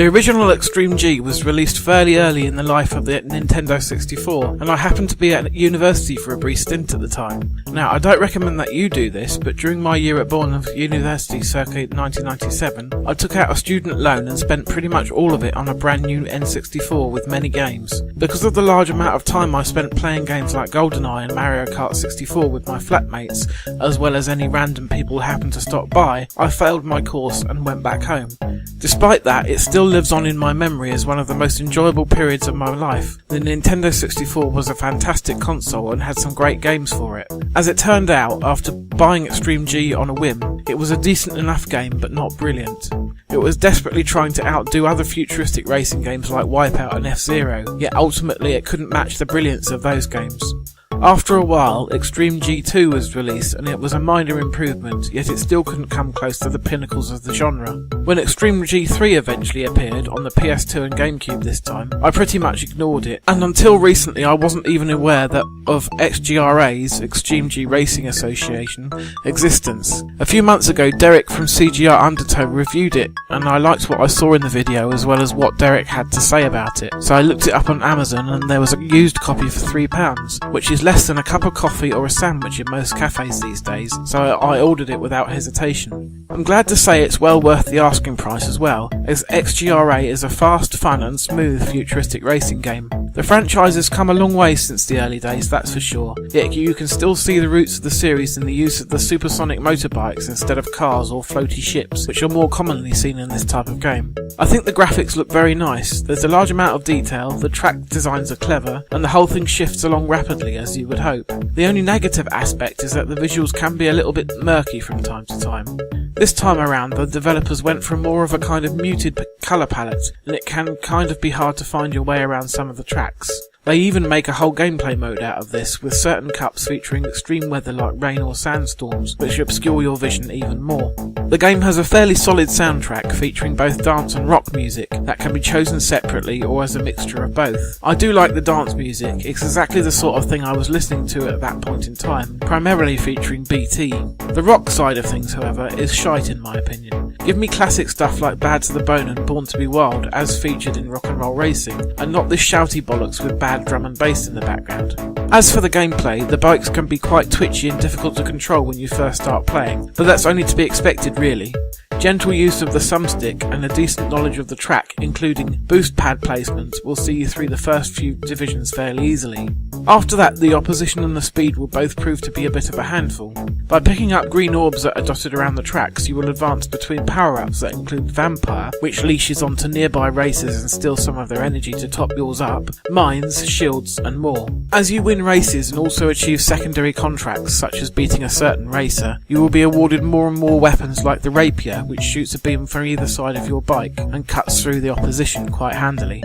The original Extreme G was released fairly early in the life of the Nintendo 64, and I happened to be at university for a brief stint at the time. Now, I don't recommend that you do this, but during my year at Bournemouth University circa 1997, I took out a student loan and spent pretty much all of it on a brand new N64 with many games. Because of the large amount of time I spent playing games like GoldenEye and Mario Kart 64 with my flatmates, as well as any random people who happened to stop by, I failed my course and went back home. Despite that, it still lives on in my memory as one of the most enjoyable periods of my life. The Nintendo 64 was a fantastic console and had some great games for it. As it turned out, after buying Extreme G on a whim, it was a decent enough game but not brilliant. It was desperately trying to outdo other futuristic racing games like Wipeout and F-Zero, yet ultimately it couldn't match the brilliance of those games. After a while, Extreme G2 was released and it was a minor improvement, yet it still couldn't come close to the pinnacles of the genre. When Extreme G3 eventually appeared on the PS2 and GameCube this time, I pretty much ignored it, and until recently I wasn't even aware of XGRA's, Extreme G Racing Association, existence. A few months ago, Derek from CGR Undertow reviewed it, and I liked what I saw in the video as well as what Derek had to say about it, so I looked it up on Amazon and there was a used copy for £3, which is less than a cup of coffee or a sandwich in most cafes these days, so I ordered it without hesitation. I'm glad to say it's well worth the asking price as well, as XGRA is a fast, fun and smooth futuristic racing game. The franchise has come a long way since the early days, that's for sure, yet you can still see the roots of the series in the use of the supersonic motorbikes instead of cars or floaty ships, which are more commonly seen in this type of game. I think the graphics look very nice, there's a large amount of detail, the track designs are clever, and the whole thing shifts along rapidly as you would hope. The only negative aspect is that the visuals can be a little bit murky from time to time. This time around, the developers went for more of a kind of muted colour palette, and it can kind of be hard to find your way around some of the tracks. They even make a whole gameplay mode out of this, with certain cups featuring extreme weather like rain or sandstorms, which obscure your vision even more. The game has a fairly solid soundtrack featuring both dance and rock music that can be chosen separately or as a mixture of both. I do like the dance music, it's exactly the sort of thing I was listening to at that point in time, primarily featuring BT. The rock side of things, however, is shite in my opinion. Give me classic stuff like Bad to the Bone and Born to be Wild as featured in Rock and Roll Racing, and not this shouty bollocks with bad drum and bass in the background. As for the gameplay, the bikes can be quite twitchy and difficult to control when you first start playing, but that's only to be expected really. Gentle use of the thumbstick and a decent knowledge of the track, including boost pad placement, will see you through the first few divisions fairly easily. After that, the opposition and the speed will both prove to be a bit of a handful. By picking up green orbs that are dotted around the tracks, you will advance between power-ups that include Vampire, which leashes onto nearby racers and steals some of their energy to top yours up, mines, shields, and more. As you win races and also achieve secondary contracts, such as beating a certain racer, you will be awarded more and more weapons like the Rapier, which shoots a beam from either side of your bike and cuts through the opposition quite handily.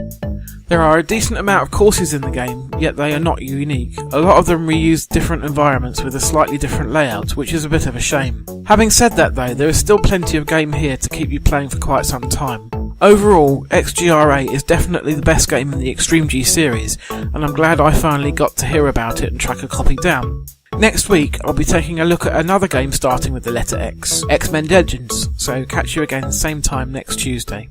There are a decent amount of courses in the game, yet they are not unique. A lot of them reuse different environments with a slightly different layout, which is a bit of a shame. Having said that though, there is still plenty of game here to keep you playing for quite some time. Overall, XGRA is definitely the best game in the Extreme G series, and I'm glad I finally got to hear about it and track a copy down. Next week, I'll be taking a look at another game starting with the letter X, X-Men Legends, so catch you again same time next Tuesday.